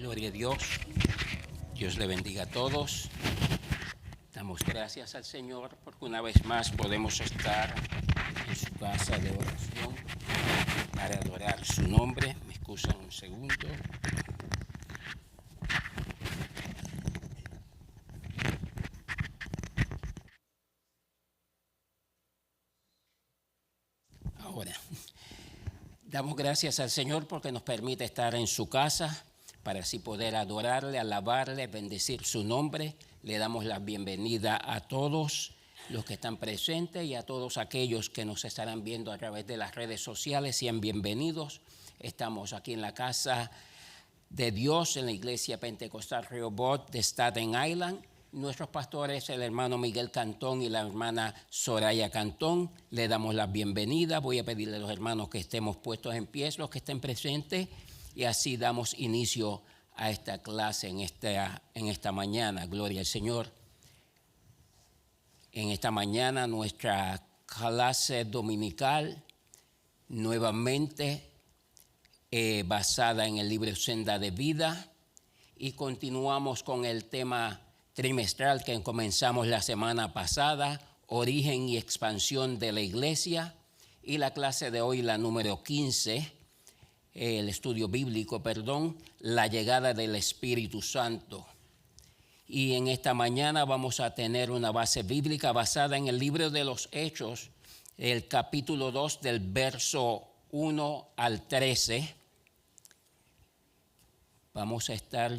Gloria a Dios. Dios le bendiga a todos. Damos gracias al Señor porque una vez más podemos estar en su casa de oración para adorar su nombre. Me excusan un segundo. Ahora, damos gracias al Señor porque nos permite estar en su casa para así poder adorarle, alabarle, bendecir su nombre. Le damos la bienvenida a todos los que están presentes y a todos aquellos que nos estarán viendo a través de las redes sociales. Sean bienvenidos. Estamos aquí en la casa de Dios, en la Iglesia Pentecostal Rehoboth de Staten Island. Nuestros pastores, el hermano Miguel Cantón y la hermana Soraya Cantón, le damos la bienvenida. Voy a pedirle a los hermanos que estemos puestos en pie, los que estén presentes, y así damos inicio a esta clase en esta mañana. Gloria al Señor. En esta mañana nuestra clase dominical nuevamente basada en el libro Senda de Vida, y continuamos con el tema trimestral que comenzamos la semana pasada, origen y expansión de la iglesia, y la clase de hoy, la número 15, el estudio bíblico, la llegada del Espíritu Santo. Y en esta mañana vamos a tener una base bíblica basada en el libro de los Hechos, el capítulo 2 del verso 1 al 13.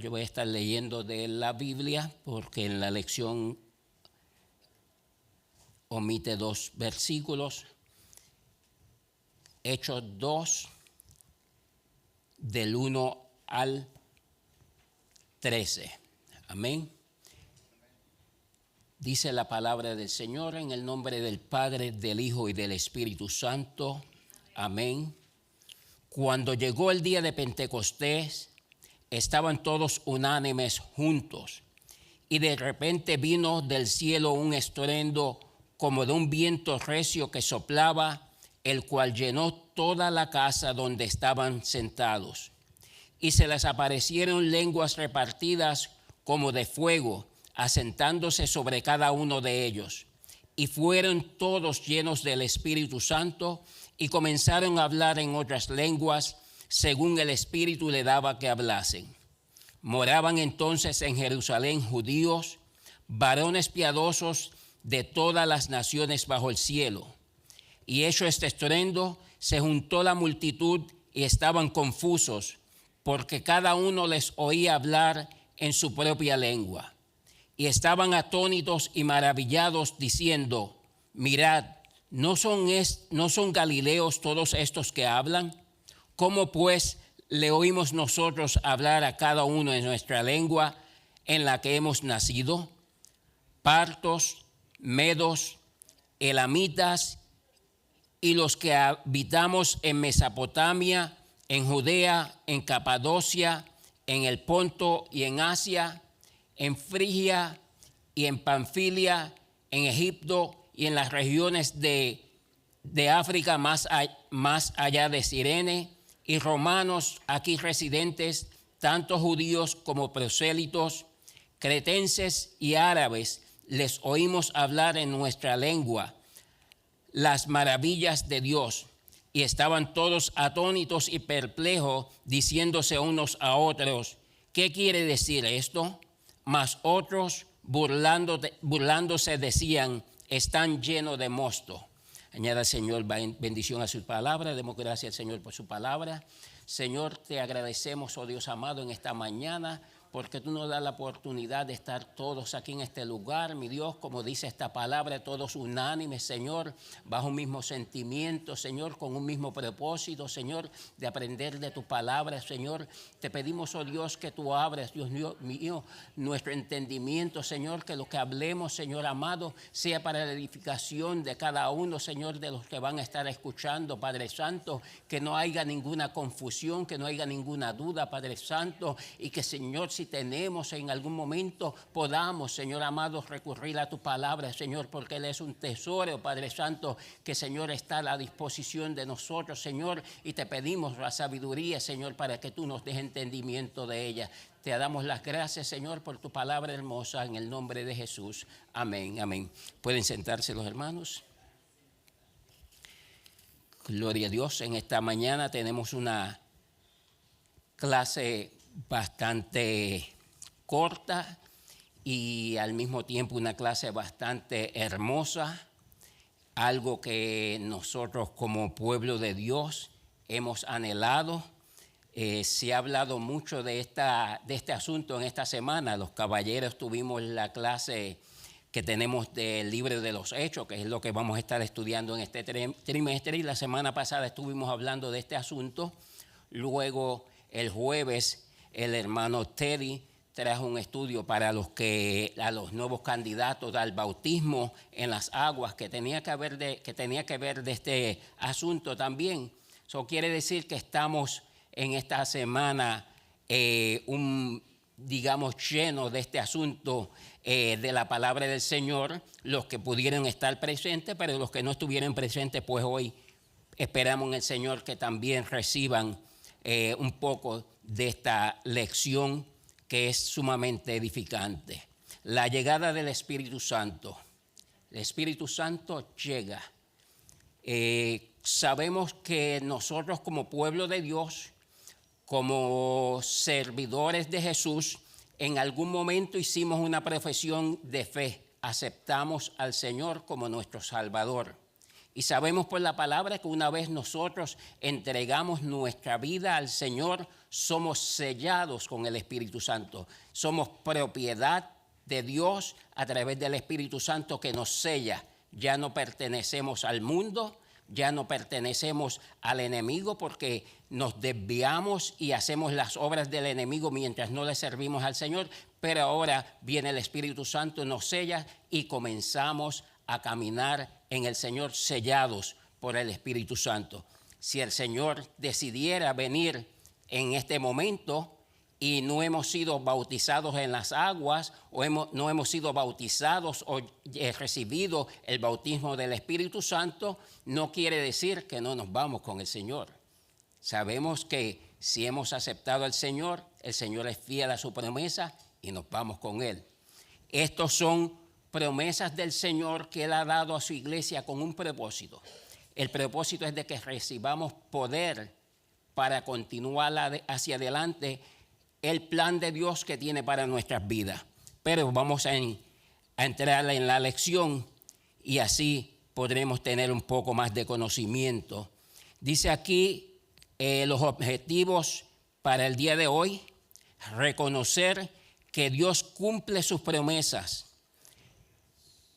Yo voy a estar leyendo de la Biblia porque en la lección omite 2 versículos. Hechos 2, del 1 al 13. Amén. Dice la palabra del Señor en el nombre del Padre, del Hijo y del Espíritu Santo. Amén. Cuando llegó el día de Pentecostés, estaban todos unánimes juntos, y de repente vino del cielo un estruendo como de un viento recio que soplaba, el cual llenó toda la casa donde estaban sentados. Y se les aparecieron lenguas repartidas como de fuego, asentándose sobre cada uno de ellos. Y fueron todos llenos del Espíritu Santo y comenzaron a hablar en otras lenguas, según el Espíritu le daba que hablasen. Moraban entonces en Jerusalén judíos, varones piadosos de todas las naciones bajo el cielo. Y hecho este estruendo, se juntó la multitud y estaban confusos, porque cada uno les oía hablar en su propia lengua. Y estaban atónitos y maravillados, diciendo: mirad, ¿no son galileos todos estos que hablan? ¿Cómo pues le oímos nosotros hablar a cada uno en nuestra lengua en la que hemos nacido? Partos, medos, elamitas y los que habitamos en Mesopotamia, en Judea, en Capadocia, en el Ponto y en Asia, en Frigia y en Panfilia, en Egipto y en las regiones de África más allá de Cirene, y romanos aquí residentes, tanto judíos como prosélitos, cretenses y árabes, les oímos hablar en nuestra lengua las maravillas de Dios. Y estaban todos atónitos y perplejos, diciéndose unos a otros: ¿qué quiere decir esto? Mas otros, burlándose, decían: están llenos de mosto. Añada, Señor, bendición a su palabra. Demos gracias al Señor por su palabra. Señor, te agradecemos, oh Dios amado, en esta mañana, porque tú nos das la oportunidad de estar todos aquí en este lugar, mi Dios, como dice esta palabra, todos unánimes, Señor, bajo un mismo sentimiento, Señor, con un mismo propósito, Señor, de aprender de tu palabra, Señor. Te pedimos, oh Dios, que tú abras, Dios mío, nuestro entendimiento, Señor, que lo que hablemos, Señor amado, sea para la edificación de cada uno, Señor, de los que van a estar escuchando, Padre Santo, que no haya ninguna confusión, que no haya ninguna duda, Padre Santo, y que, Señor, si si tenemos en algún momento, podamos, Señor amado, recurrir a tu palabra, Señor, porque Él es un tesoro, Padre Santo, que, Señor, está a la disposición de nosotros, Señor, y te pedimos la sabiduría, Señor, para que tú nos des entendimiento de ella. Te damos las gracias, Señor, por tu palabra hermosa, en el nombre de Jesús. Amén, amén. ¿Pueden sentarse los hermanos? Gloria a Dios. En esta mañana tenemos una clase bastante corta y al mismo tiempo una clase bastante hermosa, algo que nosotros como pueblo de Dios hemos anhelado. Se ha hablado mucho de este asunto en esta semana. Los caballeros tuvimos la clase que tenemos del libro de los Hechos, que es lo que vamos a estar estudiando en este trimestre, y la semana pasada estuvimos hablando de este asunto. Luego, el jueves, el hermano Teddy trajo un estudio para a los nuevos candidatos al bautismo en las aguas, que tenía que ver de este asunto también. Eso quiere decir que estamos en esta semana digamos, lleno de este asunto de la palabra del Señor, los que pudieron estar presentes, pero los que no estuvieron presentes, pues hoy esperamos en el Señor que también reciban un poco de esta lección que es sumamente edificante. La llegada del Espíritu Santo. El Espíritu Santo llega. Sabemos que nosotros como pueblo de Dios, como servidores de Jesús, en algún momento hicimos una profesión de fe. Aceptamos al Señor como nuestro Salvador. Y sabemos por la palabra que una vez nosotros entregamos nuestra vida al Señor, somos sellados con el Espíritu Santo. Somos propiedad de Dios a través del Espíritu Santo que nos sella. Ya no pertenecemos al mundo, ya no pertenecemos al enemigo, porque nos desviamos y hacemos las obras del enemigo mientras no le servimos al Señor, pero ahora viene el Espíritu Santo, nos sella y comenzamos a caminar en el Señor sellados por el Espíritu Santo. Si el Señor decidiera venir en este momento y no hemos sido bautizados en las aguas o no hemos sido bautizados o recibido el bautismo del Espíritu Santo, no quiere decir que no nos vamos con el Señor. Sabemos que si hemos aceptado al Señor, el Señor es fiel a su promesa y nos vamos con Él. Estos son promesas del Señor que Él ha dado a su iglesia con un propósito. El propósito es de que recibamos poder para continuar hacia adelante el plan de Dios que tiene para nuestras vidas. Pero vamos a entrar en la lección y así podremos tener un poco más de conocimiento. Dice aquí los objetivos para el día de hoy: reconocer que Dios cumple sus promesas.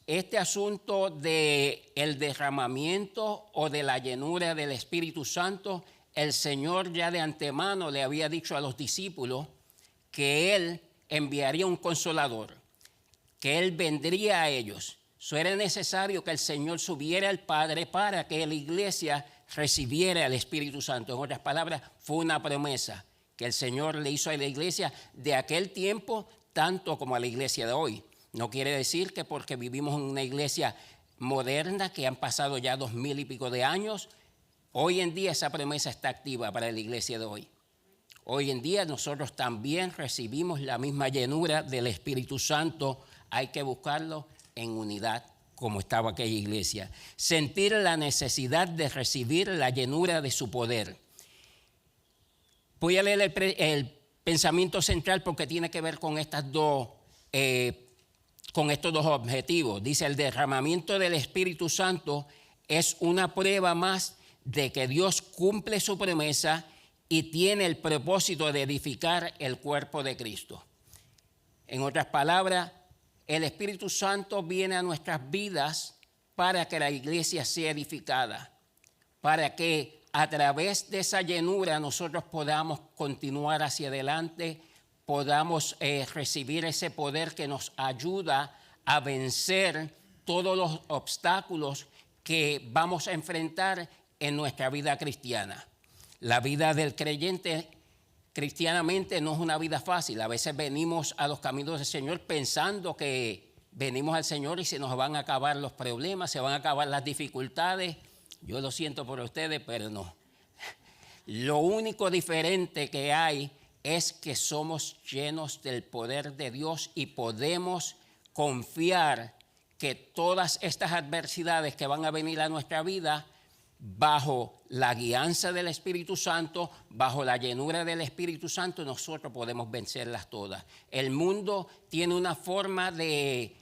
Este asunto del derramamiento o de la llenura del Espíritu Santo, el Señor ya de antemano le había dicho a los discípulos que Él enviaría un consolador, que Él vendría a ellos. Eso era necesario que el Señor subiera al Padre para que la iglesia recibiera el Espíritu Santo. En otras palabras, fue una promesa que el Señor le hizo a la iglesia de aquel tiempo, tanto como a la iglesia de hoy. No quiere decir que porque vivimos en una iglesia moderna, que han pasado ya 2000 y pico de años, hoy en día esa promesa está activa para la iglesia de hoy. Hoy en día nosotros también recibimos la misma llenura del Espíritu Santo. Hay que buscarlo en unidad, como estaba aquella iglesia. Sentir la necesidad de recibir la llenura de su poder. Voy a leer el pensamiento central porque tiene que ver con estos dos objetivos. Dice: el derramamiento del Espíritu Santo es una prueba más de que Dios cumple su promesa y tiene el propósito de edificar el cuerpo de Cristo. En otras palabras, el Espíritu Santo viene a nuestras vidas para que la iglesia sea edificada, para que a través de esa llenura nosotros podamos continuar hacia adelante, podamos recibir ese poder que nos ayuda a vencer todos los obstáculos que vamos a enfrentar en nuestra vida cristiana. La vida del creyente cristianamente no es una vida fácil. A veces venimos a los caminos del Señor pensando que venimos al Señor y se nos van a acabar los problemas, se van a acabar las dificultades. Yo lo siento por ustedes, pero no. Lo único diferente que hay es que somos llenos del poder de Dios y podemos confiar que todas estas adversidades que van a venir a nuestra vida, bajo la guianza del Espíritu Santo, bajo la llenura del Espíritu Santo, nosotros podemos vencerlas todas. El mundo tiene una forma de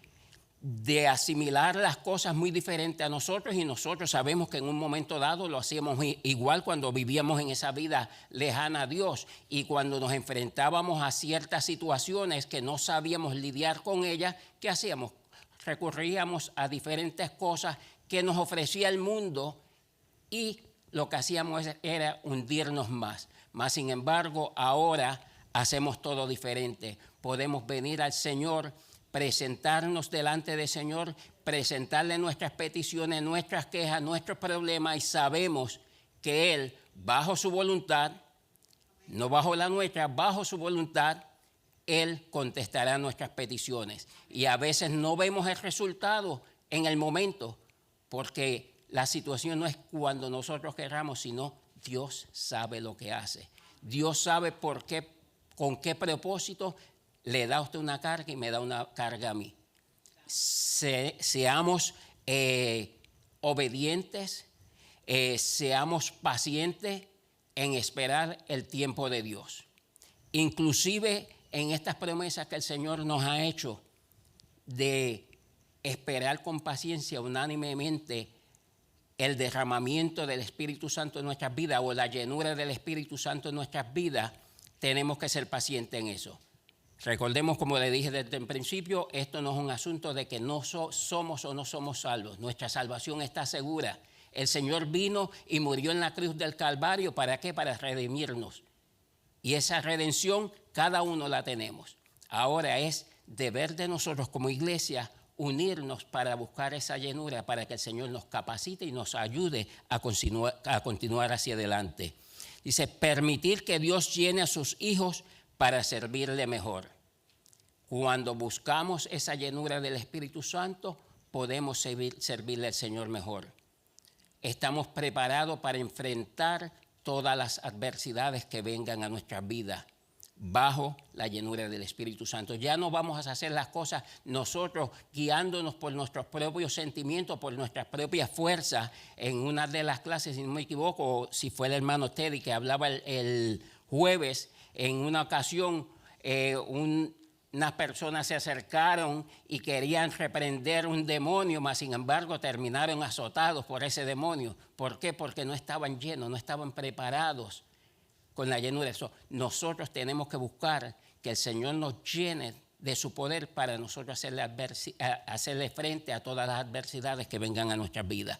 asimilar las cosas muy diferente a nosotros, y nosotros sabemos que en un momento dado lo hacíamos igual cuando vivíamos en esa vida lejana a Dios, y cuando nos enfrentábamos a ciertas situaciones que no sabíamos lidiar con ellas, ¿qué hacíamos? Recurríamos a diferentes cosas que nos ofrecía el mundo y lo que hacíamos era hundirnos más. Mas, sin embargo, ahora hacemos todo diferente. Podemos venir al Señor, presentarnos delante del Señor, presentarle nuestras peticiones, nuestras quejas, nuestros problemas, y sabemos que Él, bajo su voluntad, no bajo la nuestra, bajo su voluntad, Él contestará nuestras peticiones. Y a veces no vemos el resultado en el momento, porque la situación no es cuando nosotros queramos, sino Dios sabe lo que hace. Dios sabe por qué, con qué propósito le da a usted una carga y me da una carga a mí. Seamos obedientes, seamos pacientes en esperar el tiempo de Dios. Inclusive en estas promesas que el Señor nos ha hecho de esperar con paciencia unánimemente el derramamiento del Espíritu Santo en nuestras vidas, o la llenura del Espíritu Santo en nuestras vidas, tenemos que ser pacientes en eso. Recordemos, como le dije desde el principio, esto no es un asunto de que no somos o no somos salvos. Nuestra salvación está segura. El Señor vino y murió en la cruz del Calvario. ¿Para qué? Para redimirnos. Y esa redención cada uno la tenemos. Ahora es deber de nosotros como iglesia unirnos para buscar esa llenura, para que el Señor nos capacite y nos ayude a continuar hacia adelante. Dice, permitir que Dios llene a sus hijos para servirle mejor. Cuando buscamos esa llenura del Espíritu Santo, podemos servirle al Señor mejor. Estamos preparados para enfrentar todas las adversidades que vengan a nuestras vidas bajo la llenura del Espíritu Santo. Ya no vamos a hacer las cosas nosotros guiándonos por nuestros propios sentimientos, por nuestras propias fuerzas. En una de las clases, si no me equivoco, si fue el hermano Teddy que hablaba el jueves, en una ocasión unas personas se acercaron y querían reprender un demonio, mas sin embargo terminaron azotados por ese demonio. ¿Por qué? Porque no estaban llenos, no estaban preparados con la llenura. Eso, nosotros tenemos que buscar que el Señor nos llene de su poder para nosotros hacerle frente a todas las adversidades que vengan a nuestras vidas.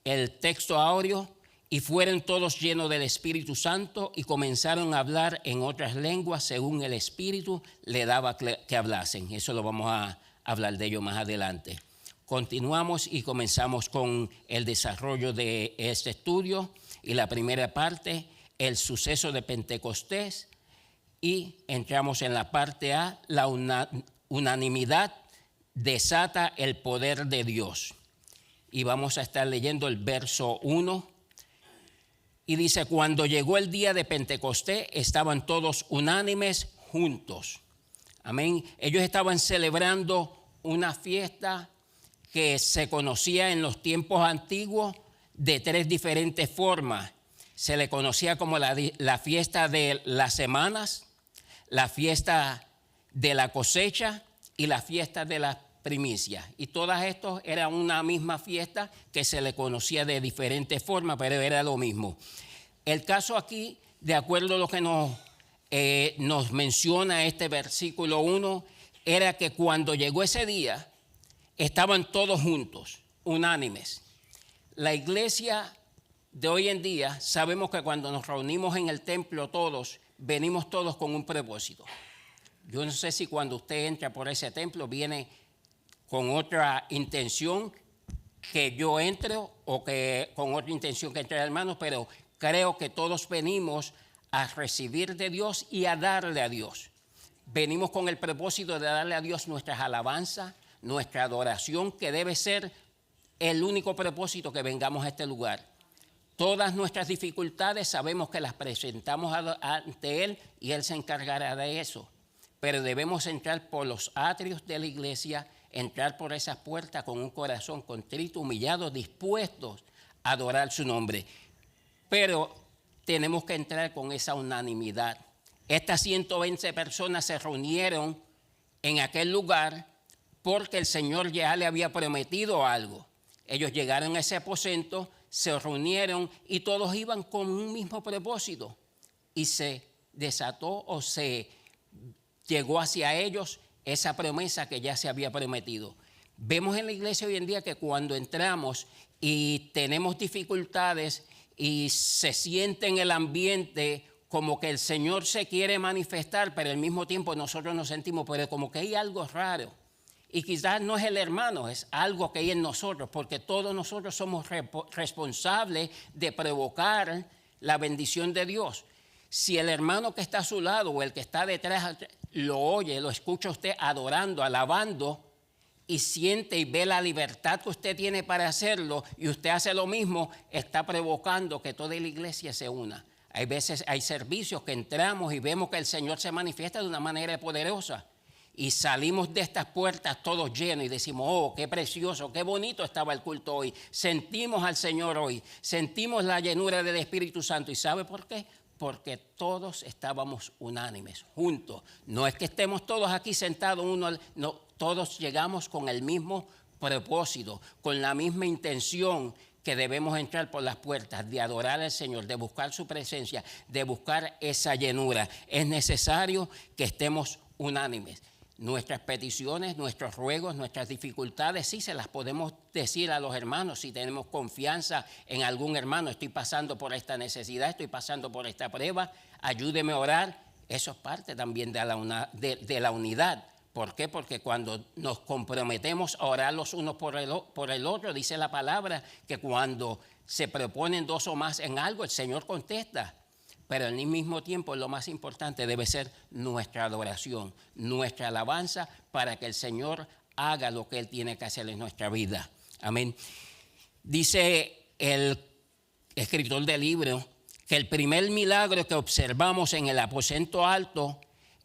El texto áureo: y fueron todos llenos del Espíritu Santo y comenzaron a hablar en otras lenguas según el Espíritu le daba que hablasen. Eso lo vamos a hablar de ello más adelante. Continuamos y comenzamos con el desarrollo de este estudio, y la primera parte, el suceso de Pentecostés, y entramos en la parte A, la unanimidad desata el poder de Dios. Y vamos a estar leyendo el verso 1. Y dice, cuando llegó el día de Pentecostés, estaban todos unánimes juntos. Amén. Ellos estaban celebrando una fiesta que se conocía en los tiempos antiguos de 3 diferentes formas. Se le conocía como la fiesta de las semanas, la fiesta de la cosecha y la fiesta de las primicias. Y todas estas eran una misma fiesta que se le conocía de diferentes formas, pero era lo mismo. El caso aquí, de acuerdo a lo que nos menciona este versículo 1, era que cuando llegó ese día, estaban todos juntos, unánimes. La iglesia de hoy en día, sabemos que cuando nos reunimos en el templo todos, venimos todos con un propósito. Yo no sé si cuando usted entra por ese templo viene con otra intención que yo entre, o que con otra intención que entre hermanos, pero creo que todos venimos a recibir de Dios y a darle a Dios. Venimos con el propósito de darle a Dios nuestras alabanzas, nuestra adoración, que debe ser el único propósito que vengamos a este lugar. Todas nuestras dificultades sabemos que las presentamos ante Él y Él se encargará de eso. Pero debemos entrar por los atrios de la iglesia, entrar por esas puertas con un corazón contrito, humillado, dispuestos a adorar su nombre. Pero tenemos que entrar con esa unanimidad. Estas 120 personas se reunieron en aquel lugar porque el Señor ya le había prometido algo. Ellos llegaron a ese aposento, se reunieron y todos iban con un mismo propósito. Y se desató o se llegó hacia ellos esa promesa que ya se había prometido. Vemos en la iglesia hoy en día que cuando entramos y tenemos dificultades y se siente en el ambiente como que el Señor se quiere manifestar, pero al mismo tiempo nosotros nos sentimos, pero como que hay algo raro. Y quizás no es el hermano, es algo que hay en nosotros, porque todos nosotros somos responsables de provocar la bendición de Dios. Si el hermano que está a su lado o el que está detrás lo oye, lo escucha usted adorando, alabando, y siente y ve la libertad que usted tiene para hacerlo, y usted hace lo mismo, está provocando que toda la iglesia se una. Hay veces, hay servicios que entramos y vemos que el Señor se manifiesta de una manera poderosa. Y salimos de estas puertas todos llenos y decimos, oh, qué precioso, qué bonito estaba el culto hoy. Sentimos al Señor hoy, sentimos la llenura del Espíritu Santo. ¿Y sabe por qué? Porque todos estábamos unánimes, juntos. No es que estemos todos aquí sentados, no, todos llegamos con el mismo propósito, con la misma intención, que debemos entrar por las puertas, de adorar al Señor, de buscar su presencia, de buscar esa llenura. Es necesario que estemos unánimes. Nuestras peticiones, nuestros ruegos, nuestras dificultades, sí se las podemos decir a los hermanos si tenemos confianza en algún hermano. Estoy pasando por esta necesidad, estoy pasando por esta prueba, ayúdeme a orar. Eso es parte también de la unidad. ¿Por qué? Porque cuando nos comprometemos a orar los unos por el otro, dice la palabra que cuando se proponen dos o más en algo, el Señor contesta. Pero al mismo tiempo lo más importante debe ser nuestra adoración, nuestra alabanza, para que el Señor haga lo que Él tiene que hacer en nuestra vida. Amén. Dice el escritor del libro que el primer milagro que observamos en el aposento alto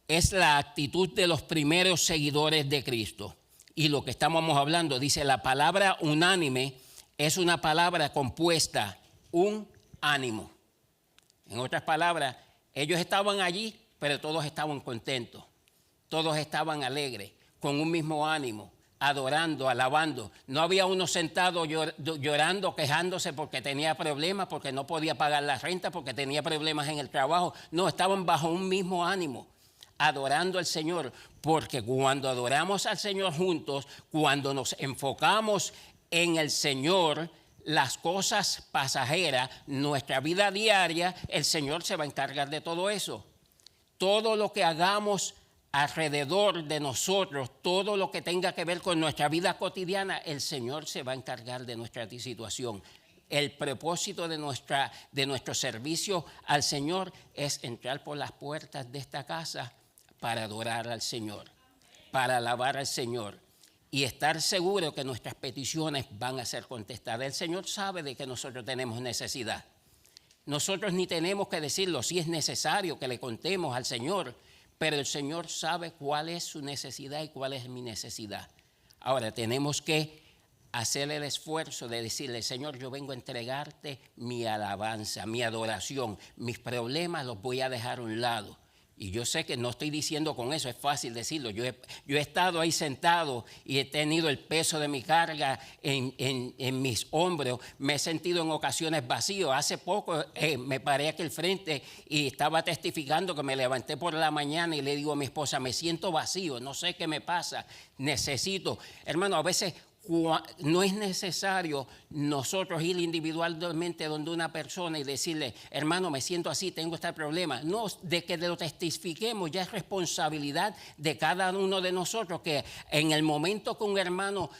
es la actitud de los primeros seguidores de Cristo. Y lo que estamos hablando, dice, la palabra unánime es una palabra compuesta, un ánimo. En otras palabras, ellos estaban allí, pero todos estaban contentos, todos estaban alegres, con un mismo ánimo, adorando, alabando. No había uno sentado llorando, quejándose porque tenía problemas, porque no podía pagar la renta, porque tenía problemas en el trabajo. No, estaban bajo un mismo ánimo, adorando al Señor, porque cuando adoramos al Señor juntos, cuando nos enfocamos en el Señor, las cosas pasajeras, nuestra vida diaria, el Señor se va a encargar de todo eso. Todo lo que hagamos alrededor de nosotros, todo lo que tenga que ver con nuestra vida cotidiana, el Señor se va a encargar de nuestra situación. El propósito de nuestro servicio al Señor es entrar por las puertas de esta casa para adorar al Señor, para alabar al Señor. Y estar seguro que nuestras peticiones van a ser contestadas. El Señor sabe de que nosotros tenemos necesidad. Nosotros ni tenemos que decirlo, si es necesario que le contemos al Señor, pero el Señor sabe cuál es su necesidad y cuál es mi necesidad. Ahora tenemos que hacer el esfuerzo de decirle, Señor, yo vengo a entregarte mi alabanza, mi adoración, mis problemas los voy a dejar a un lado. Y yo sé que no estoy diciendo con eso, es fácil decirlo. Yo he estado ahí sentado y he tenido el peso de mi carga en mis hombros. Me he sentido en ocasiones vacío. Hace poco me paré aquí al frente y estaba testificando que me levanté por la mañana y le digo a mi esposa, me siento vacío, no sé qué me pasa, necesito. Hermano, a veces no es necesario nosotros ir individualmente donde una persona y decirle, hermano, me siento así, tengo este problema. No, de que lo testifiquemos ya es responsabilidad de cada uno de nosotros, que en el momento que un hermano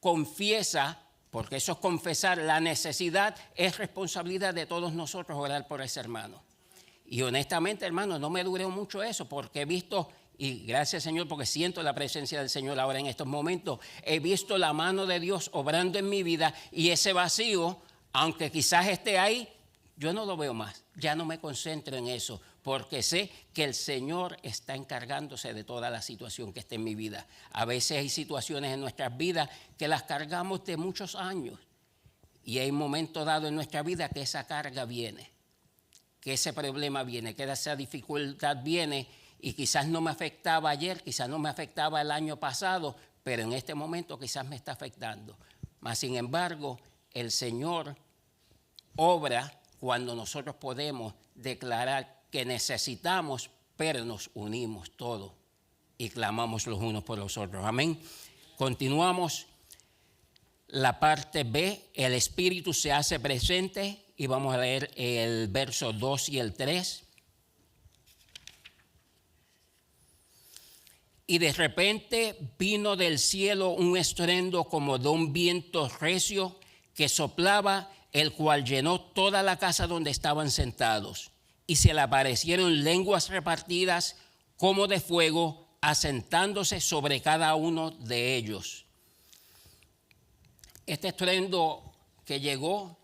confiesa, porque eso es confesar la necesidad, es responsabilidad de todos nosotros orar por ese hermano. Y honestamente, hermano, no me duró mucho eso, porque he visto, y gracias Señor, porque siento la presencia del Señor ahora en estos momentos, he visto la mano de Dios obrando en mi vida, y ese vacío, aunque quizás esté ahí, yo no lo veo más. Ya no me concentro en eso, porque sé que el Señor está encargándose de toda la situación que está en mi vida. A veces hay situaciones en nuestras vidas que las cargamos de muchos años, y hay un momento dado en nuestra vida que esa carga viene, que ese problema viene, que esa dificultad viene, y quizás no me afectaba ayer, quizás no me afectaba el año pasado, pero en este momento quizás me está afectando. Mas sin embargo, el Señor obra cuando nosotros podemos declarar que necesitamos, pero nos unimos todos y clamamos los unos por los otros. Amén. Continuamos la parte B, el Espíritu se hace presente, y vamos a leer el verso 2 y el 3. Y de repente vino del cielo un estruendo como de un viento recio que soplaba, el cual llenó toda la casa donde estaban sentados. Y se le aparecieron lenguas repartidas como de fuego, asentándose sobre cada uno de ellos. Este estruendo que llegó,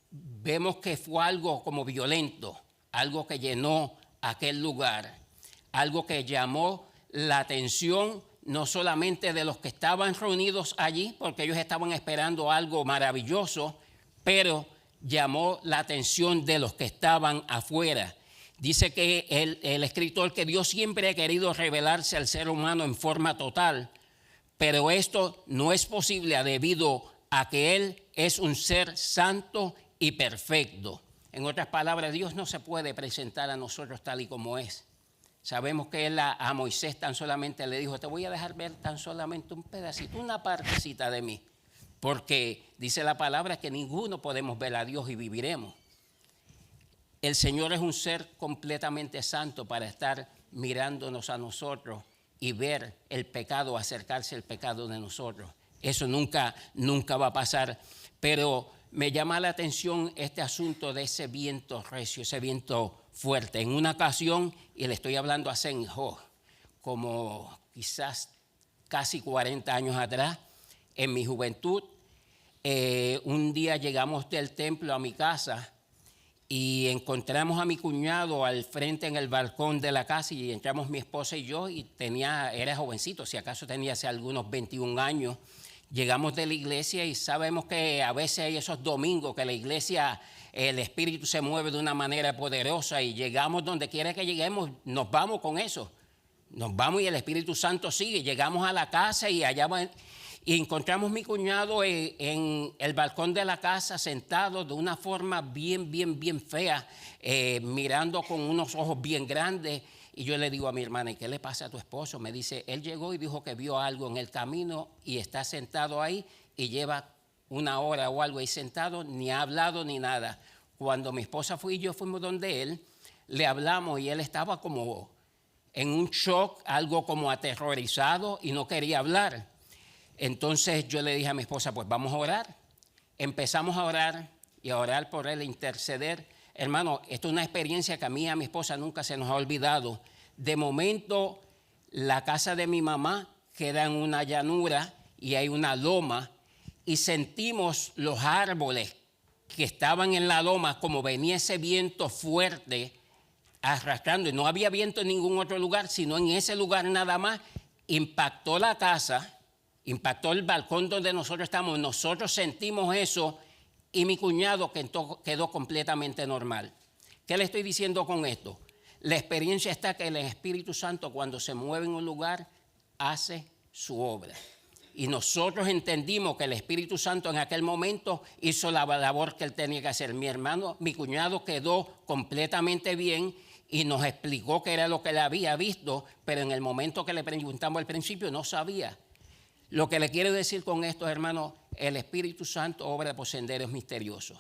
vemos que fue algo como violento, algo que llenó aquel lugar, algo que llamó la atención no solamente de los que estaban reunidos allí, porque ellos estaban esperando algo maravilloso, pero llamó la atención de los que estaban afuera. Dice que el escritor que Dios siempre ha querido revelarse al ser humano en forma total, pero esto no es posible debido a que Él es un ser santo y perfecto. En otras palabras, Dios no se puede presentar a nosotros tal y como es. Sabemos que Él a Moisés tan solamente le dijo, te voy a dejar ver tan solamente un pedacito, una partecita de mí. Porque dice la palabra que ninguno podemos ver a Dios y viviremos. El Señor es un ser completamente santo para estar mirándonos a nosotros y ver el pecado, acercarse al pecado de nosotros. Eso nunca va a pasar. Pero me llama la atención este asunto de ese viento recio, ese viento fuerte. En una ocasión, y le estoy hablando a Senjo, como quizás casi 40 años atrás, en mi juventud, un día llegamos del templo a mi casa y encontramos a mi cuñado al frente en el balcón de la casa, y entramos mi esposa y yo, y era jovencito, si acaso tenía hace algunos 21 años. Llegamos de la iglesia y sabemos que a veces hay esos domingos que la iglesia, el Espíritu se mueve de una manera poderosa, y llegamos donde quiera que lleguemos, nos vamos con eso. Nos vamos y el Espíritu Santo sigue. Llegamos a la casa y allá y encontramos a mi cuñado en el balcón de la casa sentado de una forma bien fea, mirando con unos ojos bien grandes. Y yo le digo a mi hermana, ¿y qué le pasa a tu esposo? Me dice, él llegó y dijo que vio algo en el camino y está sentado ahí y lleva una hora o algo ahí sentado, ni ha hablado ni nada. Cuando mi esposa y yo fuimos donde él, le hablamos y él estaba como en un shock, algo como aterrorizado, y no quería hablar. Entonces yo le dije a mi esposa, pues vamos a orar. Empezamos a orar y a orar por él, a interceder. Hermano, esto es una experiencia que a mí y a mi esposa nunca se nos ha olvidado. De momento, la casa de mi mamá queda en una llanura y hay una loma, y sentimos los árboles que estaban en la loma, como venía ese viento fuerte arrastrando, y no había viento en ningún otro lugar, sino en ese lugar nada más. Impactó la casa, impactó el balcón donde nosotros estamos, nosotros sentimos eso, y mi cuñado quedó completamente normal. ¿Qué le estoy diciendo con esto? La experiencia está que el Espíritu Santo, cuando se mueve en un lugar, hace su obra. Y nosotros entendimos que el Espíritu Santo en aquel momento hizo la labor que él tenía que hacer. Mi cuñado quedó completamente bien y nos explicó qué era lo que él había visto, pero en el momento que le preguntamos al principio no sabía. Lo que le quiero decir con esto, hermanos, el Espíritu Santo obra por senderos misteriosos.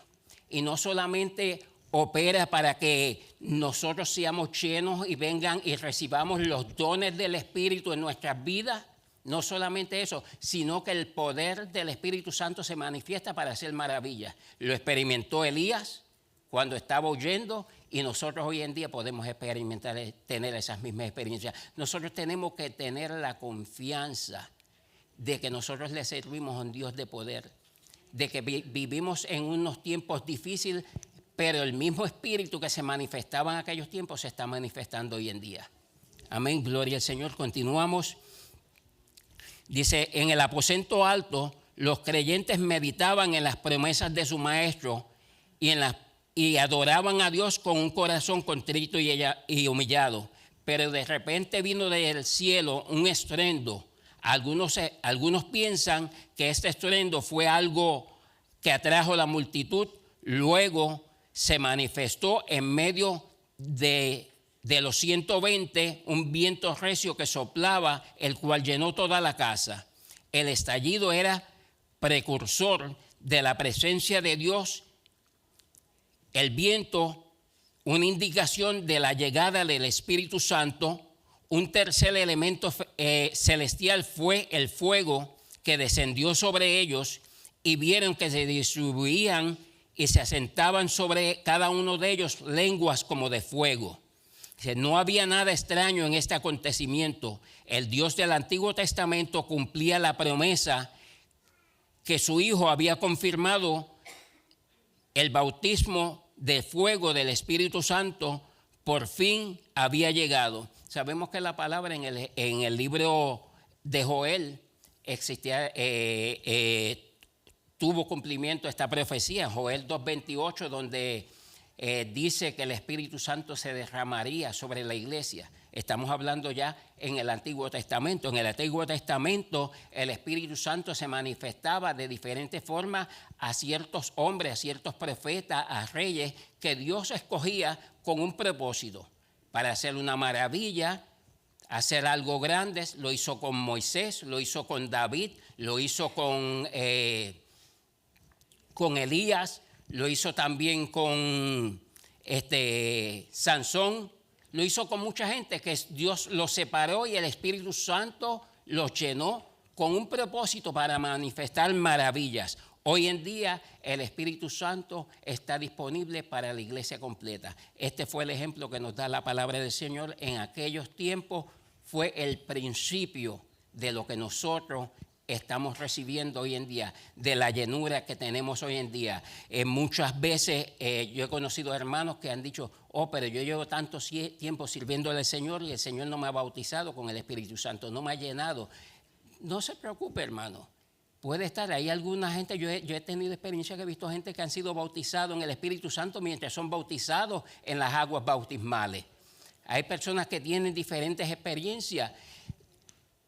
Y no solamente opera para que nosotros seamos llenos y vengan y recibamos los dones del Espíritu en nuestras vidas. No solamente eso, sino que el poder del Espíritu Santo se manifiesta para hacer maravillas. Lo experimentó Elías cuando estaba huyendo, y nosotros hoy en día podemos experimentar, tener esas mismas experiencias. Nosotros tenemos que tener la confianza de que nosotros le servimos a un Dios de poder, de que vivimos en unos tiempos difíciles, pero el mismo espíritu que se manifestaba en aquellos tiempos se está manifestando hoy en día. Amén, gloria al Señor. Continuamos. Dice, en el aposento alto, los creyentes meditaban en las promesas de su maestro y adoraban a Dios con un corazón contrito y humillado. Pero de repente vino del cielo un estruendo. Algunos piensan que este estruendo fue algo que atrajo la multitud. Luego se manifestó en medio de los 120 un viento recio que soplaba, el cual llenó toda la casa. El estallido era precursor de la presencia de Dios. El viento, una indicación de la llegada del Espíritu Santo. Un tercer elemento celestial fue el fuego que descendió sobre ellos, y vieron que se distribuían y se asentaban sobre cada uno de ellos lenguas como de fuego. No había nada extraño en este acontecimiento. El Dios del Antiguo Testamento cumplía la promesa que su Hijo había confirmado. El bautismo de fuego del Espíritu Santo por fin había llegado. Sabemos que la palabra en el libro de Joel existía, tuvo cumplimiento esta profecía, Joel 2:28, donde dice que el Espíritu Santo se derramaría sobre la iglesia. Estamos hablando ya en el Antiguo Testamento. En el Antiguo Testamento el Espíritu Santo se manifestaba de diferentes formas a ciertos hombres, a ciertos profetas, a reyes que Dios escogía con un propósito, para hacer una maravilla, hacer algo grande. Lo hizo con Moisés, lo hizo con David, lo hizo con Elías, lo hizo también con Sansón, lo hizo con mucha gente que Dios los separó y el Espíritu Santo los llenó con un propósito para manifestar maravillas. Hoy en día el Espíritu Santo está disponible para la iglesia completa. Este fue el ejemplo que nos da la palabra del Señor. En aquellos tiempos fue el principio de lo que nosotros estamos recibiendo hoy en día, de la llenura que tenemos hoy en día. Muchas veces yo he conocido hermanos que han dicho, pero yo llevo tanto tiempo sirviéndole al Señor y el Señor no me ha bautizado con el Espíritu Santo, no me ha llenado. No se preocupe, hermano. Puede estar, hay alguna gente, yo he tenido experiencia que he visto gente que han sido bautizados en el Espíritu Santo mientras son bautizados en las aguas bautismales. Hay personas que tienen diferentes experiencias.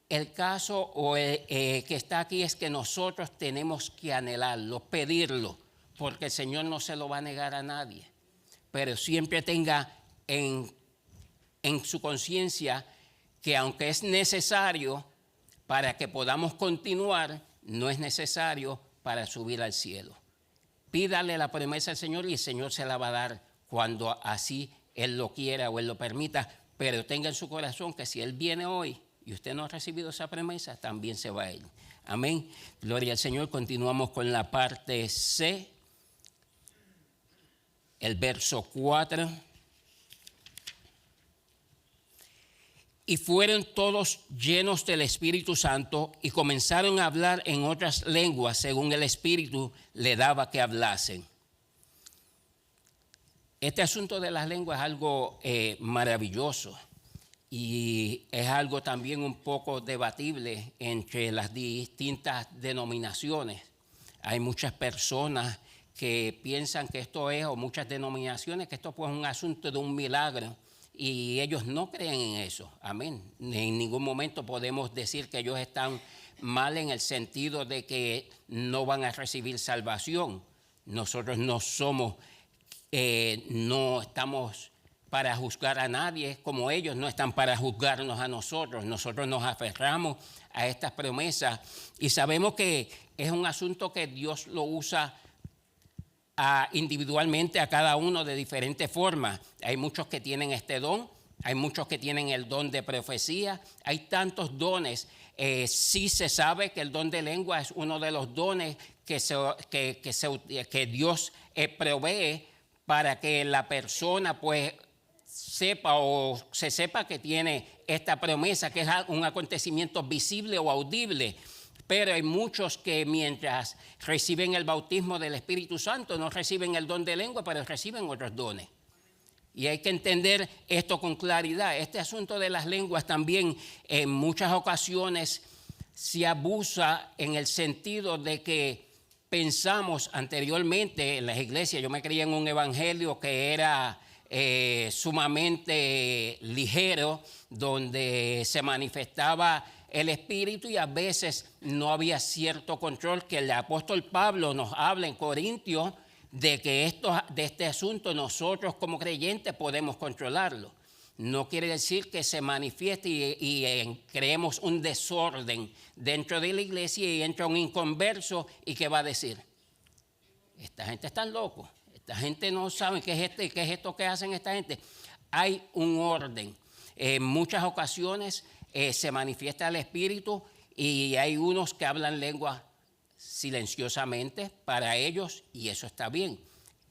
El caso que está aquí es que nosotros tenemos que anhelarlo, pedirlo, porque el Señor no se lo va a negar a nadie. Pero siempre tenga en su conciencia que aunque es necesario para que podamos continuar, no es necesario para subir al cielo. Pídale la promesa al Señor y el Señor se la va a dar cuando así Él lo quiera o Él lo permita, pero tenga en su corazón que si Él viene hoy y usted no ha recibido esa promesa, también se va a ir. Amén. Gloria al Señor. Continuamos con la parte C, el verso 4. Y fueron todos llenos del Espíritu Santo y comenzaron a hablar en otras lenguas según el Espíritu le daba que hablasen. Este asunto de las lenguas es algo maravilloso y es algo también un poco debatible entre las distintas denominaciones. Hay muchas personas que piensan que esto es, o muchas denominaciones, que esto pues, es un asunto de un milagro. Y ellos no creen en eso, amén. En ningún momento podemos decir que ellos están mal en el sentido de que no van a recibir salvación. Nosotros no somos, no estamos para juzgar a nadie, como ellos no están para juzgarnos a nosotros. Nosotros nos aferramos a estas promesas y sabemos que es un asunto que Dios lo usa individualmente a cada uno de diferentes formas. Hay muchos que tienen este don, hay muchos que tienen el don de profecía, hay tantos dones. Sí se sabe que el don de lengua es uno de los dones que Dios provee para que la persona pues sepa o se sepa que tiene esta promesa, que es un acontecimiento visible o audible. Pero hay muchos que mientras reciben el bautismo del Espíritu Santo no reciben el don de lengua, pero reciben otros dones. Y hay que entender esto con claridad. Este asunto de las lenguas también en muchas ocasiones se abusa en el sentido de que pensamos anteriormente en las iglesias. Yo me creía en un evangelio que era sumamente ligero, donde se manifestaba el Espíritu y a veces no había cierto control, que el apóstol Pablo nos habla en Corintios de que de este asunto nosotros como creyentes podemos controlarlo. No quiere decir que se manifieste y creemos un desorden dentro de la iglesia y entra un inconverso y ¿qué va a decir? Esta gente está loco, esta gente no sabe qué es esto que hacen esta gente. Hay un orden. En muchas ocasiones se manifiesta el Espíritu y hay unos que hablan lengua silenciosamente para ellos y eso está bien.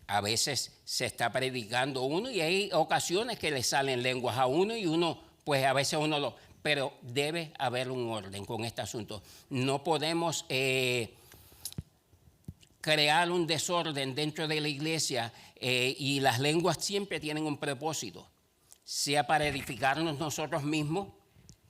A veces se está predicando uno y hay ocasiones que le salen lenguas a uno y uno, pues a veces uno lo... Pero debe haber un orden con este asunto. No podemos crear un desorden dentro de la iglesia y las lenguas siempre tienen un propósito, sea para edificarnos nosotros mismos,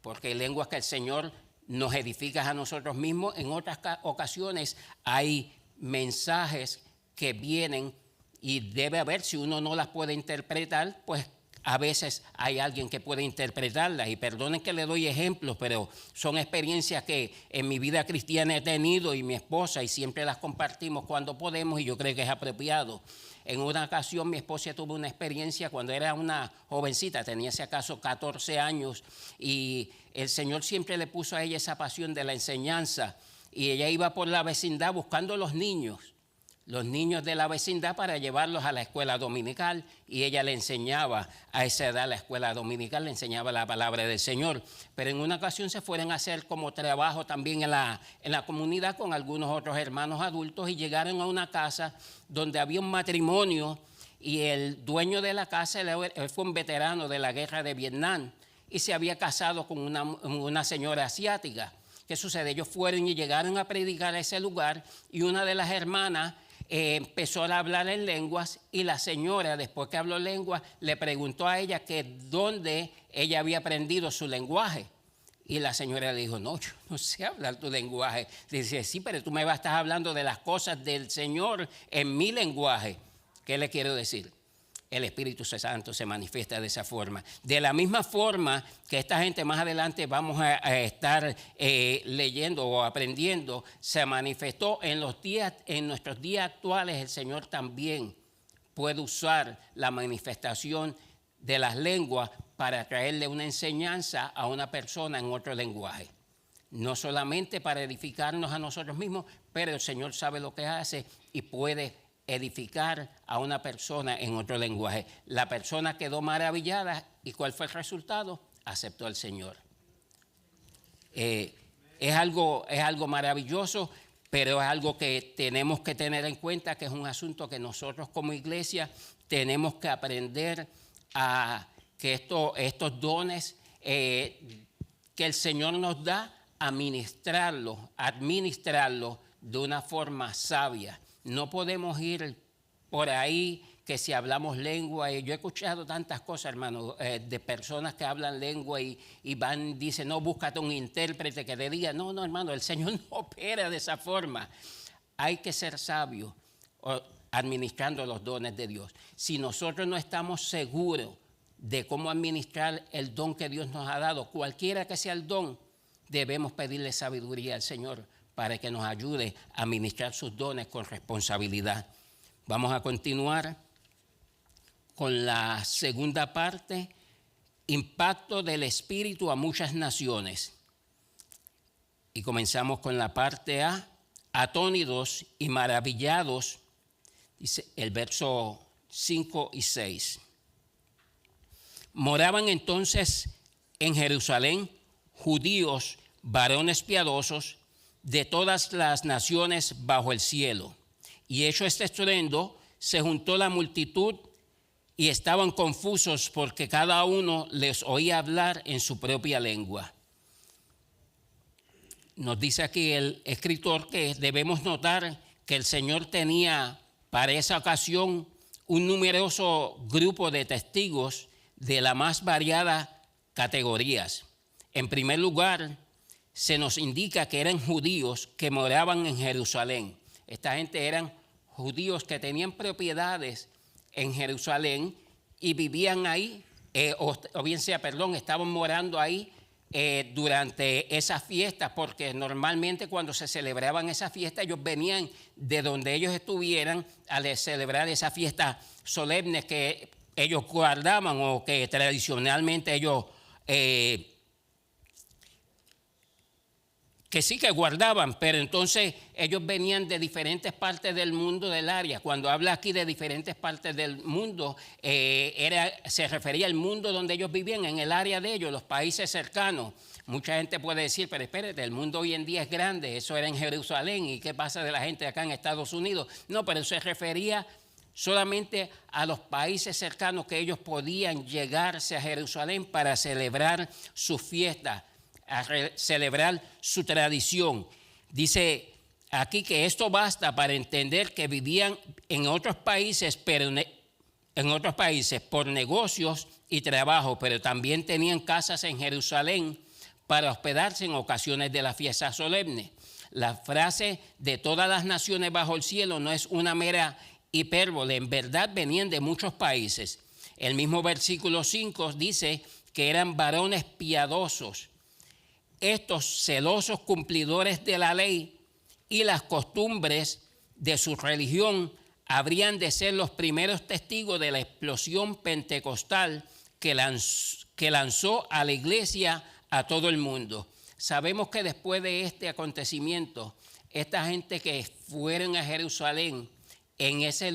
porque hay lenguas que el Señor nos edifica a nosotros mismos. En otras ocasiones hay mensajes que vienen y debe haber, si uno no las puede interpretar, pues a veces hay alguien que puede interpretarlas. Y perdonen que le doy ejemplos, pero son experiencias que en mi vida cristiana he tenido y mi esposa, y siempre las compartimos cuando podemos y yo creo que es apropiado. En una ocasión mi esposa tuvo una experiencia cuando era una jovencita, tenía si acaso 14 años, y el Señor siempre le puso a ella esa pasión de la enseñanza, y ella iba por la vecindad buscando los niños de la vecindad para llevarlos a la escuela dominical, y ella le enseñaba a esa edad la escuela dominical, le enseñaba la palabra del Señor. Pero en una ocasión se fueron a hacer como trabajo también en la comunidad con algunos otros hermanos adultos y llegaron a una casa donde había un matrimonio y el dueño de la casa él fue un veterano de la guerra de Vietnam y se había casado con una señora asiática. ¿Qué sucede? Ellos fueron y llegaron a predicar a ese lugar y una de las hermanas empezó a hablar en lenguas y la señora, después que habló lenguas, le preguntó a ella que dónde ella había aprendido su lenguaje. Y la señora le dijo, no, yo no sé hablar tu lenguaje. Dice, sí, pero tú me estás hablando de las cosas del Señor en mi lenguaje. ¿Qué le quiero decir? El Espíritu Santo se manifiesta de esa forma. De la misma forma que esta gente más adelante vamos a estar leyendo o aprendiendo, se manifestó en nuestros días actuales. El Señor también puede usar la manifestación de las lenguas para traerle una enseñanza a una persona en otro lenguaje. No solamente para edificarnos a nosotros mismos, pero el Señor sabe lo que hace y puede edificar a una persona en otro lenguaje. La persona quedó maravillada y ¿cuál fue el resultado? Aceptó al Señor. Es algo maravilloso, pero es algo que tenemos que tener en cuenta, que es un asunto que nosotros como iglesia tenemos que aprender a que estos dones que el Señor nos da, administrarlos de una forma sabia. No podemos ir por ahí que si hablamos lengua, y yo he escuchado tantas cosas, hermano, de personas que hablan lengua y dicen, no, búscate un intérprete que te diga, no, hermano, el Señor no opera de esa forma. Hay que ser sabios administrando los dones de Dios. Si nosotros no estamos seguros de cómo administrar el don que Dios nos ha dado, cualquiera que sea el don, debemos pedirle sabiduría al Señor para que nos ayude a administrar sus dones con responsabilidad. Vamos a continuar con la segunda parte, impacto del Espíritu a muchas naciones. Y comenzamos con la parte A, atónitos y maravillados, dice el verso 5 y 6. Moraban entonces en Jerusalén judíos, varones piadosos, de todas las naciones bajo el cielo. Y hecho este estruendo, se juntó la multitud y estaban confusos porque cada uno les oía hablar en su propia lengua. Nos dice aquí el escritor que debemos notar que el Señor tenía para esa ocasión un numeroso grupo de testigos de las más variadas categorías. En primer lugar, se nos indica que eran judíos que moraban en Jerusalén. Esta gente eran judíos que tenían propiedades en Jerusalén y vivían ahí, estaban morando ahí durante esas fiestas, porque normalmente cuando se celebraban esas fiestas ellos venían de donde ellos estuvieran a celebrar esas fiestas solemnes que ellos guardaban o que tradicionalmente ellos que sí que guardaban, pero entonces ellos venían de diferentes partes del mundo del área. Cuando habla aquí de diferentes partes del mundo, se refería al mundo donde ellos vivían, en el área de ellos, los países cercanos. Mucha gente puede decir, pero espérate, el mundo hoy en día es grande, eso era en Jerusalén, ¿y qué pasa de la gente acá en Estados Unidos? No, pero se refería solamente a los países cercanos que ellos podían llegarse a Jerusalén para celebrar sus fiestas, a celebrar su tradición. Dice aquí que esto basta para entender que vivían en otros países, pero en otros países por negocios y trabajo, pero también tenían casas en Jerusalén para hospedarse en ocasiones de la fiesta solemne. La frase de todas las naciones bajo el cielo no es una mera hipérbole, en verdad venían de muchos países. El mismo versículo 5 dice que eran varones piadosos, estos celosos cumplidores de la ley y las costumbres de su religión habrían de ser los primeros testigos de la explosión pentecostal que lanzó a la iglesia a todo el mundo. Sabemos que después de este acontecimiento, esta gente que fueron a Jerusalén, a ese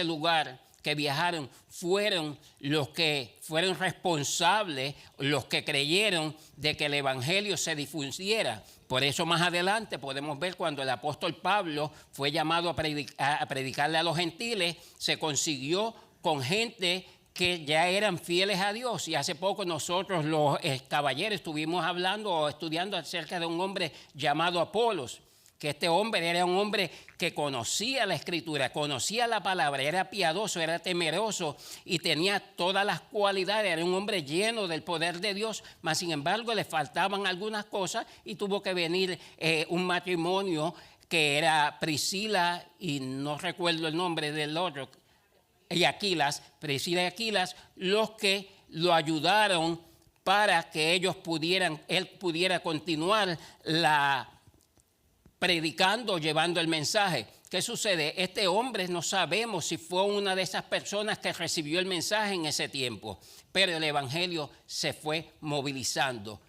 lugar que viajaron, fueron los que fueron responsables, los que creyeron de que el evangelio se difundiera. Por eso más adelante podemos ver cuando el apóstol Pablo fue llamado a predicarle a los gentiles, se consiguió con gente que ya eran fieles a Dios. Y hace poco nosotros los caballeros estuvimos hablando o estudiando acerca de un hombre llamado Apolos, que este hombre era un hombre que conocía la Escritura, conocía la palabra, era piadoso, era temeroso y tenía todas las cualidades, era un hombre lleno del poder de Dios, mas sin embargo le faltaban algunas cosas y tuvo que venir un matrimonio que era Priscila y no recuerdo el nombre del otro, y Aquilas, Priscila y Aquilas, los que lo ayudaron para que él pudiera continuar predicando, llevando el mensaje. ¿Qué sucede? Este hombre no sabemos si fue una de esas personas que recibió el mensaje en ese tiempo, pero el evangelio se fue movilizando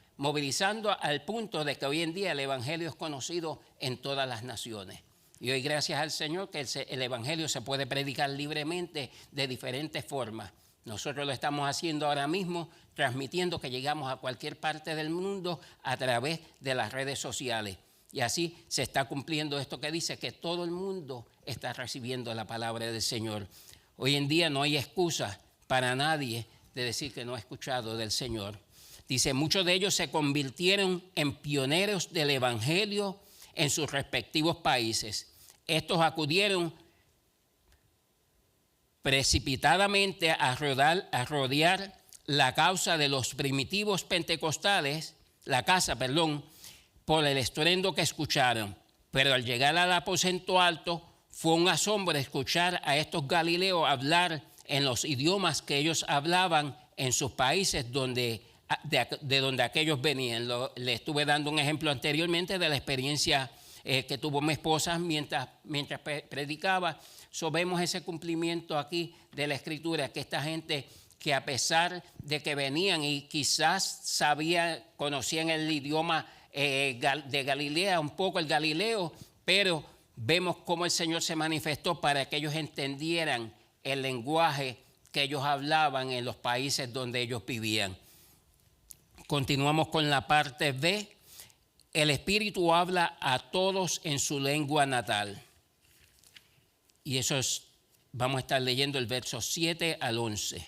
al punto de que hoy en día el evangelio es conocido en todas las naciones. Y hoy gracias al Señor que el evangelio se puede predicar libremente de diferentes formas. Nosotros lo estamos haciendo ahora mismo, transmitiendo que llegamos a cualquier parte del mundo a través de las redes sociales. Y así se está cumpliendo esto que dice que todo el mundo está recibiendo la palabra del Señor. Hoy en día no hay excusa para nadie de decir que no ha escuchado del Señor. Dice, muchos de ellos se convirtieron en pioneros del evangelio en sus respectivos países. Estos acudieron precipitadamente a rodear la casa de los primitivos pentecostales, por el estruendo que escucharon. Pero al llegar al aposento alto, fue un asombro escuchar a estos galileos hablar en los idiomas que ellos hablaban en sus países de donde aquellos venían. Le estuve dando un ejemplo anteriormente de la experiencia que tuvo mi esposa mientras predicaba. Vemos ese cumplimiento aquí de la Escritura, que esta gente que a pesar de que venían y quizás conocían el idioma de Galilea, un poco el galileo, pero vemos cómo el Señor se manifestó para que ellos entendieran el lenguaje que ellos hablaban en los países donde ellos vivían. Continuamos con la parte B. El Espíritu habla a todos en su lengua natal. Y eso es Vamos a estar leyendo el verso 7 al 11.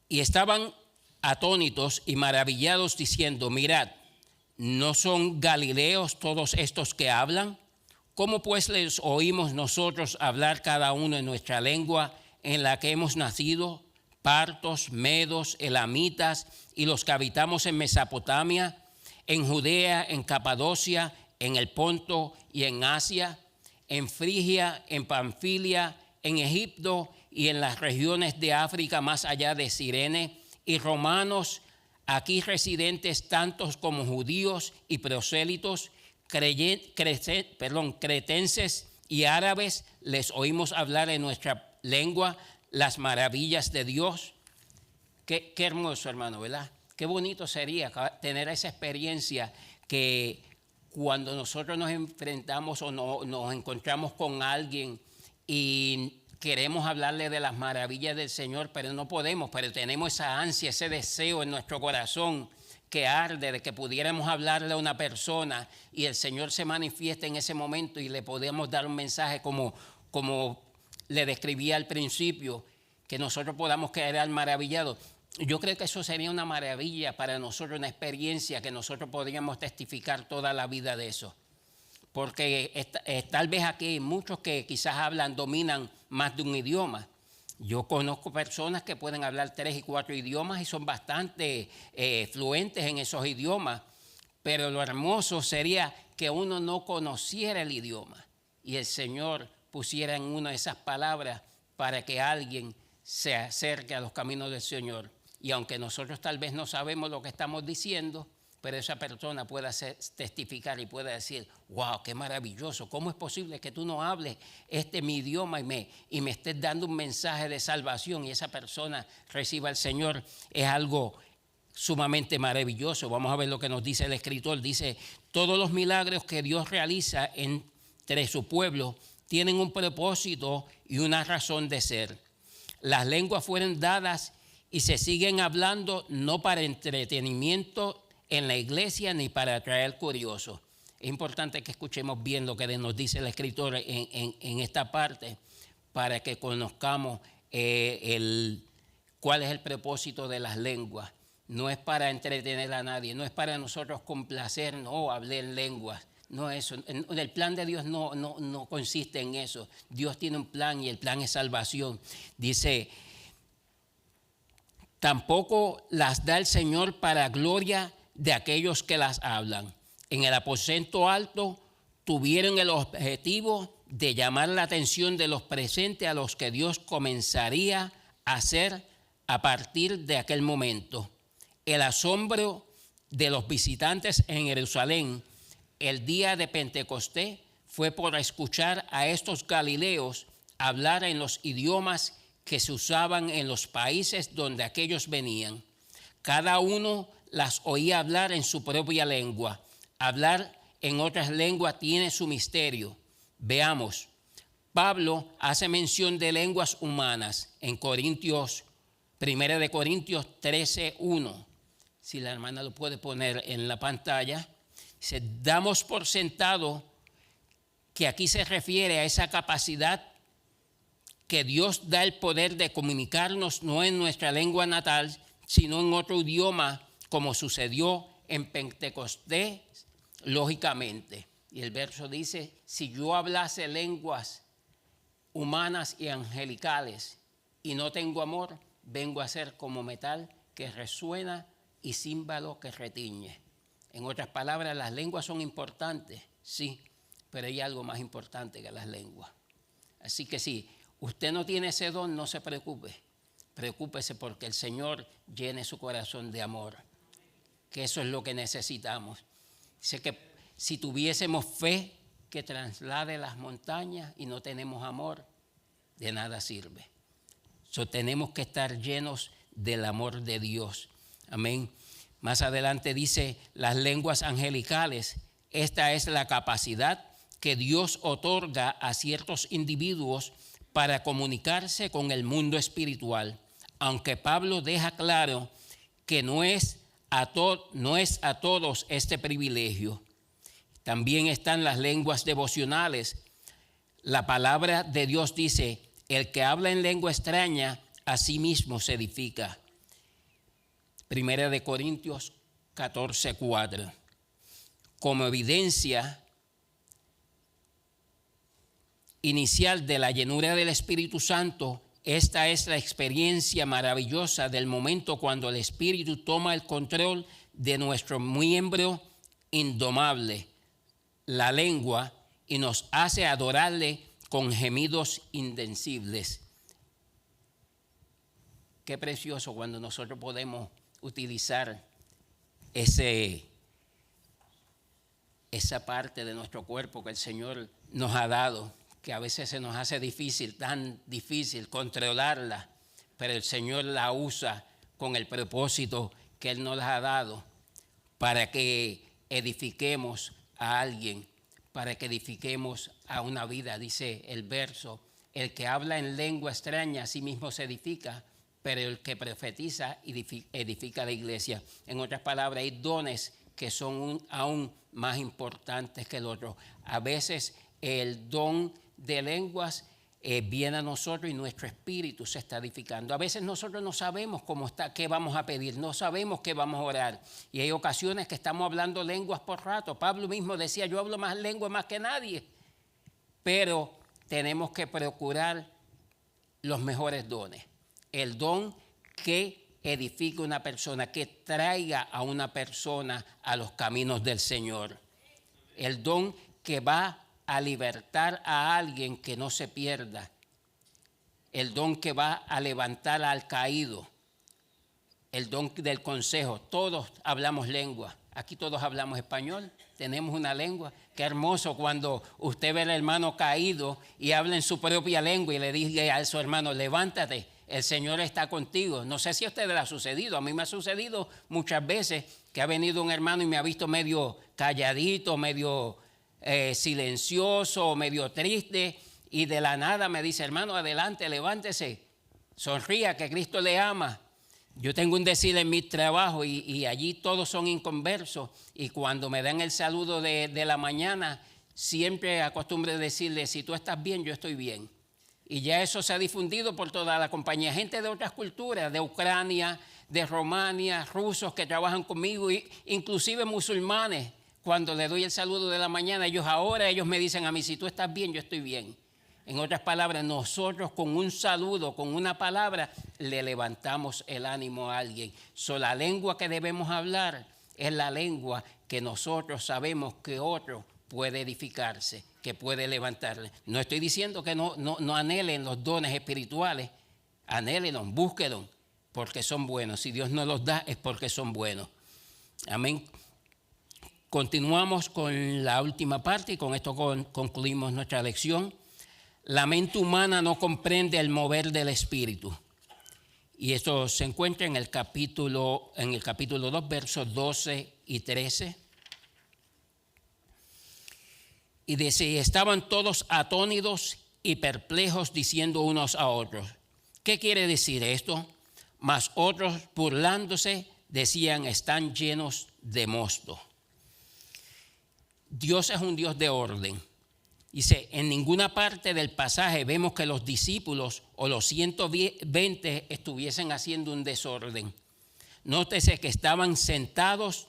Y estaban atónitos y maravillados diciendo, mirad, ¿no son galileos todos estos que hablan? ¿Cómo pues les oímos nosotros hablar cada uno en nuestra lengua en la que hemos nacido? Partos, medos, elamitas y los que habitamos en Mesopotamia, en Judea, en Capadocia, en el Ponto y en Asia, en Frigia, en Panfilia, en Egipto y en las regiones de África más allá de Cirene, y romanos aquí residentes tantos como judíos y prosélitos, cretenses y árabes, les oímos hablar en nuestra lengua las maravillas de Dios. Qué hermoso, hermano, ¿verdad? Qué bonito sería tener esa experiencia que cuando nosotros nos enfrentamos o nos encontramos con alguien y queremos hablarle de las maravillas del Señor, pero no podemos, pero tenemos esa ansia, ese deseo en nuestro corazón que arde de que pudiéramos hablarle a una persona y el Señor se manifiesta en ese momento y le podemos dar un mensaje como le describía al principio, que nosotros podamos quedar maravillados. Yo creo que eso sería una maravilla para nosotros, una experiencia que nosotros podríamos testificar toda la vida de eso. Porque tal vez aquí hay muchos que quizás dominan más de un idioma. Yo conozco personas que pueden hablar 3 y 4 idiomas y son bastante fluentes en esos idiomas, pero lo hermoso sería que uno no conociera el idioma y el Señor pusiera en uno esas palabras para que alguien se acerque a los caminos del Señor. Y aunque nosotros tal vez no sabemos lo que estamos diciendo, pero esa persona pueda testificar y pueda decir, wow, qué maravilloso, ¿cómo es posible que tú no hables mi idioma y me estés dando un mensaje de salvación y esa persona reciba al Señor? Es algo sumamente maravilloso. Vamos a ver lo que nos dice el escritor. Dice, todos los milagros que Dios realiza entre su pueblo tienen un propósito y una razón de ser. Las lenguas fueron dadas y se siguen hablando no para entretenimiento en la iglesia ni para atraer curiosos. Es importante que escuchemos bien lo que nos dice el escritor en esta parte para que conozcamos cuál es el propósito de las lenguas. No es para entretener a nadie, no es para nosotros complacer, no hablar en lenguas. No eso, el plan de Dios no consiste en eso. Dios tiene un plan y el plan es salvación. Dice, tampoco las da el Señor para gloria de aquellos que las hablan. En el aposento alto tuvieron el objetivo de llamar la atención de los presentes a los que Dios comenzaría a hacer a partir de aquel momento. El asombro de los visitantes en Jerusalén el día de Pentecostés fue por escuchar a estos galileos hablar en los idiomas que se usaban en los países donde aquellos venían. Cada uno las oía hablar en su propia lengua. Hablar en otras lenguas tiene su misterio. Veamos, Pablo hace mención de lenguas humanas en 1 Corintios 13:1. Si la hermana lo puede poner en la pantalla. Dice, damos por sentado que aquí se refiere a esa capacidad que Dios da el poder de comunicarnos no en nuestra lengua natal, sino en otro idioma, como sucedió en Pentecostés, lógicamente. Y el verso dice, si yo hablase lenguas humanas y angelicales y no tengo amor, vengo a ser como metal que resuena y címbalo que retiñe. En otras palabras, las lenguas son importantes, sí, pero hay algo más importante que las lenguas. Así que si usted no tiene ese don, no se preocupe. Preocúpese porque el Señor llene su corazón de amor, que eso es lo que necesitamos. Dice que si tuviésemos fe que traslade las montañas y no tenemos amor, de nada sirve. Tenemos que estar llenos del amor de Dios. Amén. Más adelante dice, las lenguas angelicales, esta es la capacidad que Dios otorga a ciertos individuos para comunicarse con el mundo espiritual. aunque Pablo deja claro que no es a todos este privilegio. También están las lenguas devocionales. La palabra de Dios dice, el que habla en lengua extraña, a sí mismo se edifica. Primera de Corintios 14:4. Como evidencia inicial de la llenura del Espíritu Santo, esta es la experiencia maravillosa del momento cuando el Espíritu toma el control de nuestro miembro indomable, la lengua, y nos hace adorarle con gemidos indecibles. Qué precioso cuando nosotros podemos utilizar esa parte de nuestro cuerpo que el Señor nos ha dado, que a veces se nos hace tan difícil controlarla, pero el Señor la usa con el propósito que Él nos ha dado para que edifiquemos a alguien, para que edifiquemos a una vida. Dice el verso, el que habla en lengua extraña a sí mismo se edifica, pero el que profetiza edifica la iglesia. En otras palabras, hay dones que son aún más importantes que el otro. A veces el don de lenguas viene a nosotros y nuestro espíritu se está edificando. A veces nosotros no sabemos qué vamos a pedir, no sabemos qué vamos a orar. Y hay ocasiones que estamos hablando lenguas por rato. Pablo mismo decía, yo hablo más lenguas más que nadie. Pero tenemos que procurar los mejores dones. El don que edifique una persona, que traiga a una persona a los caminos del Señor. El don que va a libertar a alguien que no se pierda. El don que va a levantar al caído. El don del consejo. Todos hablamos lengua. Aquí todos hablamos español. Tenemos una lengua. Qué hermoso cuando usted ve al hermano caído y habla en su propia lengua y le dice a su hermano, levántate, el Señor está contigo. No sé si a usted le ha sucedido. A mí me ha sucedido muchas veces que ha venido un hermano y me ha visto medio calladito, medio silencioso, medio triste, y de la nada me dice, hermano, adelante, levántese, sonría, que Cristo le ama. Yo tengo un decir en mi trabajo y allí todos son inconversos, y cuando me dan el saludo de la mañana, siempre acostumbro decirle, si tú estás bien, yo estoy bien. Y ya eso se ha difundido por toda la compañía. Gente de otras culturas, de Ucrania, de Rumania, rusos que trabajan conmigo, inclusive musulmanes. Cuando le doy el saludo de la mañana, ellos me dicen a mí, si tú estás bien, yo estoy bien. En otras palabras, nosotros con un saludo, con una palabra, le levantamos el ánimo a alguien. La lengua que debemos hablar es la lengua que nosotros sabemos que otro puede edificarse, que puede levantarle. No estoy diciendo que no anhelen los dones espirituales, anhélenlos, búsquenlos, porque son buenos. Si Dios nos los da es porque son buenos. Amén. Continuamos con la última parte y con esto concluimos nuestra lección. La mente humana no comprende el mover del Espíritu. Y esto se encuentra en el capítulo 2, versos 12 y 13. Y dice, estaban todos atónitos y perplejos diciendo unos a otros, ¿qué quiere decir esto? Mas otros, burlándose, decían, están llenos de mosto. Dios es un Dios de orden. Dice, en ninguna parte del pasaje vemos que los discípulos o los 120 estuviesen haciendo un desorden. Nótese que estaban sentados.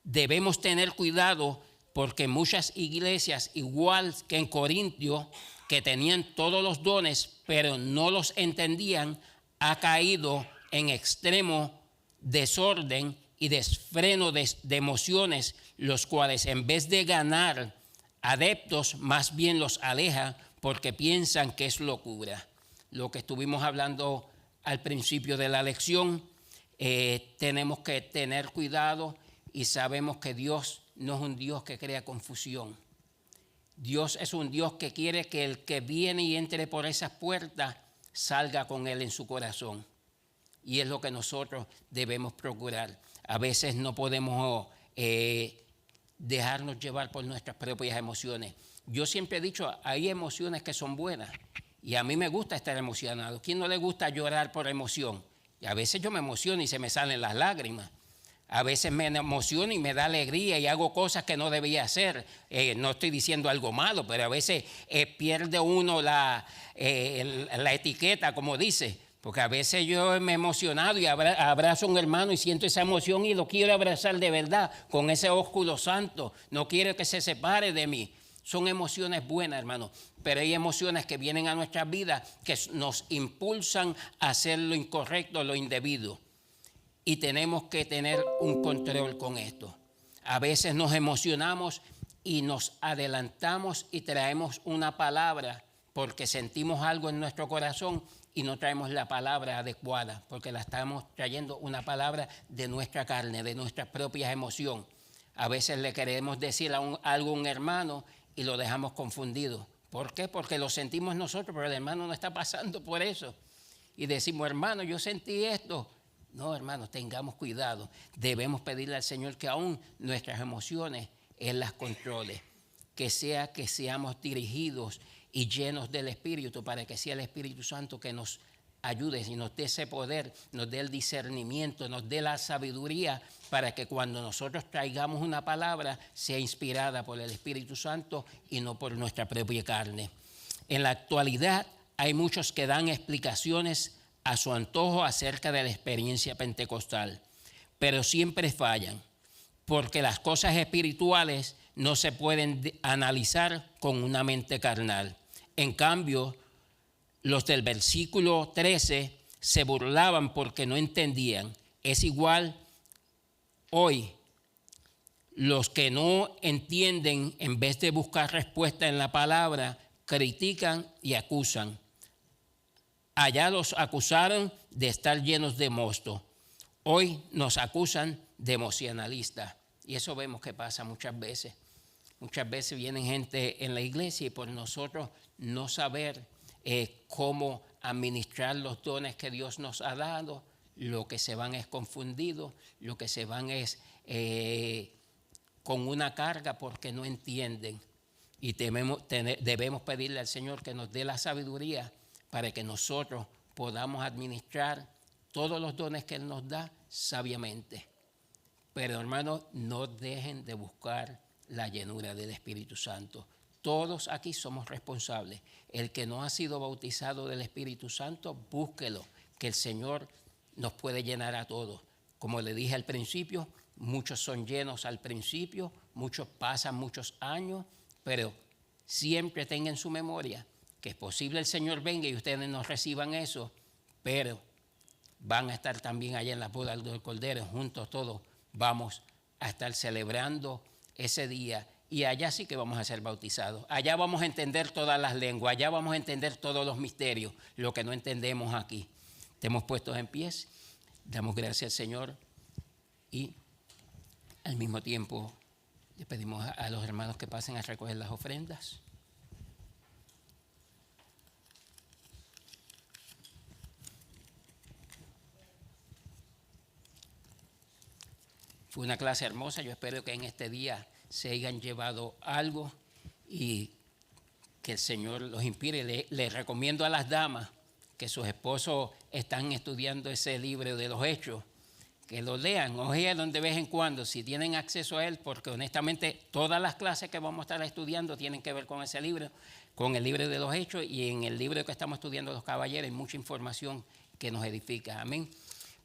Debemos tener cuidado porque muchas iglesias, igual que en Corintio, que tenían todos los dones, pero no los entendían, ha caído en extremo desorden y desfreno de emociones, los cuales en vez de ganar adeptos, más bien los aleja porque piensan que es locura. Lo que estuvimos hablando al principio de la lección, tenemos que tener cuidado y sabemos que Dios no es un Dios que crea confusión. Dios es un Dios que quiere que el que viene y entre por esas puertas salga con Él en su corazón. Y es lo que nosotros debemos procurar. A veces no podemos dejarnos llevar por nuestras propias emociones. Yo siempre he dicho, hay emociones que son buenas y a mí me gusta estar emocionado. ¿Quién no le gusta llorar por emoción? Y a veces yo me emociono y se me salen las lágrimas. A veces me emociono y me da alegría y hago cosas que no debía hacer. No estoy diciendo algo malo, pero a veces pierde uno la etiqueta, como dice. Porque a veces yo me he emocionado y abrazo a un hermano y siento esa emoción y lo quiero abrazar de verdad con ese ósculo santo. No quiero que se separe de mí. Son emociones buenas, hermano, pero hay emociones que vienen a nuestras vidas que nos impulsan a hacer lo incorrecto, lo indebido. Y tenemos que tener un control con esto. A veces nos emocionamos y nos adelantamos y traemos una palabra porque sentimos algo en nuestro corazón y no traemos la palabra adecuada, porque la estamos trayendo una palabra de nuestra carne, de nuestra propia emoción. A veces le queremos decir algo a un hermano y lo dejamos confundido. ¿Por qué? Porque lo sentimos nosotros, pero el hermano no está pasando por eso. Y decimos, hermano, yo sentí esto. No, hermanos, tengamos cuidado. Debemos pedirle al Señor que aún nuestras emociones Él las controle. Que seamos dirigidos y llenos del Espíritu para que sea el Espíritu Santo que nos ayude y nos dé ese poder, nos dé el discernimiento, nos dé la sabiduría para que cuando nosotros traigamos una palabra sea inspirada por el Espíritu Santo y no por nuestra propia carne. En la actualidad hay muchos que dan explicaciones a su antojo acerca de la experiencia pentecostal, pero siempre fallan, porque las cosas espirituales no se pueden analizar con una mente carnal. En cambio, los del versículo 13 se burlaban porque no entendían. Es igual hoy. Los que no entienden, en vez de buscar respuesta en la palabra, critican y acusan. Allá los acusaron de estar llenos de mosto. Hoy nos acusan de emocionalistas. Y eso vemos que pasa muchas veces. Muchas veces vienen gente en la iglesia y por nosotros no saber cómo administrar los dones que Dios nos ha dado, lo que se van es confundidos, lo que se van es con una carga porque no entienden. Y debemos pedirle al Señor que nos dé la sabiduría para que nosotros podamos administrar todos los dones que Él nos da sabiamente. Pero hermanos, no dejen de buscar la llenura del Espíritu Santo. Todos aquí somos responsables. El que no ha sido bautizado del Espíritu Santo, búsquelo, que el Señor nos puede llenar a todos. Como le dije al principio, muchos son llenos al principio, muchos pasan muchos años, pero siempre tengan en su memoria que es posible el Señor venga y ustedes no reciban eso, pero van a estar también allá en la boda del Cordero, juntos todos vamos a estar celebrando ese día y allá sí que vamos a ser bautizados. Allá vamos a entender todas las lenguas, allá vamos a entender todos los misterios, lo que no entendemos aquí. Estemos puestos en pies, damos gracias al Señor y al mismo tiempo le pedimos a los hermanos que pasen a recoger las ofrendas. Fue una clase hermosa, yo espero que en este día se hayan llevado algo y que el Señor los inspire. Les recomiendo a las damas que sus esposos están estudiando ese libro de los Hechos, que lo lean, ojean de vez en cuando, si tienen acceso a él, porque honestamente todas las clases que vamos a estar estudiando tienen que ver con ese libro, con el libro de los Hechos, y en el libro que estamos estudiando los caballeros hay mucha información que nos edifica. Amén.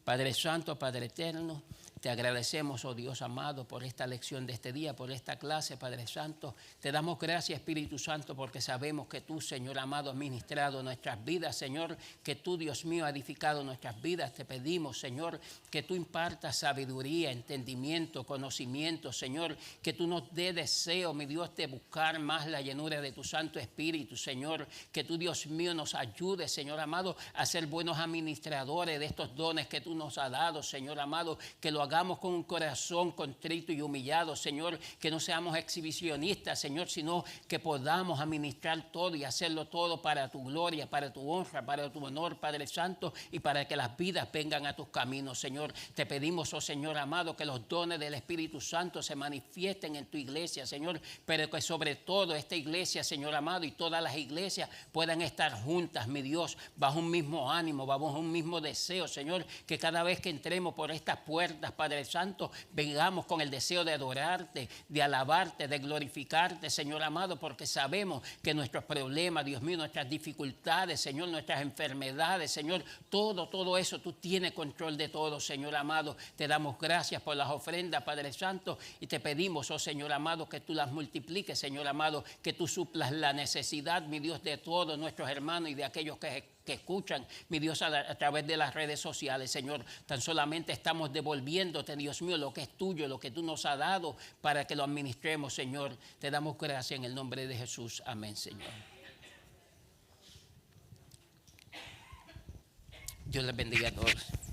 Padre Santo, Padre Eterno, te agradecemos, oh Dios amado, por esta lección de este día, por esta clase, Padre Santo. Te damos gracias, Espíritu Santo, porque sabemos que tú, Señor amado, has ministrado nuestras vidas, Señor, que tú, Dios mío, has edificado nuestras vidas. Te pedimos, Señor, que tú impartas sabiduría, entendimiento, conocimiento, Señor, que tú nos dé deseo, mi Dios, de buscar más la llenura de tu Santo Espíritu, Señor, que tú, Dios mío, nos ayude, Señor amado, a ser buenos administradores de estos dones que tú nos has dado, Señor amado, que lo hagamos con un corazón contrito y humillado, Señor, que no seamos exhibicionistas, Señor, sino que podamos administrar todo y hacerlo todo para tu gloria, para tu honra, para tu honor, Padre Santo, y para que las vidas vengan a tus caminos, Señor. Te pedimos, oh Señor amado, que los dones del Espíritu Santo se manifiesten en tu iglesia, Señor, pero que sobre todo esta iglesia, Señor amado, y todas las iglesias puedan estar juntas, mi Dios, bajo un mismo ánimo, bajo un mismo deseo, Señor, que cada vez que entremos por estas puertas, Padre Santo, vengamos con el deseo de adorarte, de alabarte, de glorificarte, Señor amado, porque sabemos que nuestros problemas, Dios mío, nuestras dificultades, Señor, nuestras enfermedades, Señor, todo eso, tú tienes control de todo, Señor amado. Te damos gracias por las ofrendas, Padre Santo, y te pedimos, oh Señor amado, que tú las multipliques, Señor amado, que tú suplas la necesidad, mi Dios, de todos nuestros hermanos y de aquellos que escuchan, mi Dios, a través de las redes sociales, Señor. Tan solamente estamos devolviéndote, Dios mío, lo que es tuyo, lo que tú nos has dado para que lo administremos, Señor. Te damos gracias en el nombre de Jesús. Amén, Señor. Dios les bendiga a todos.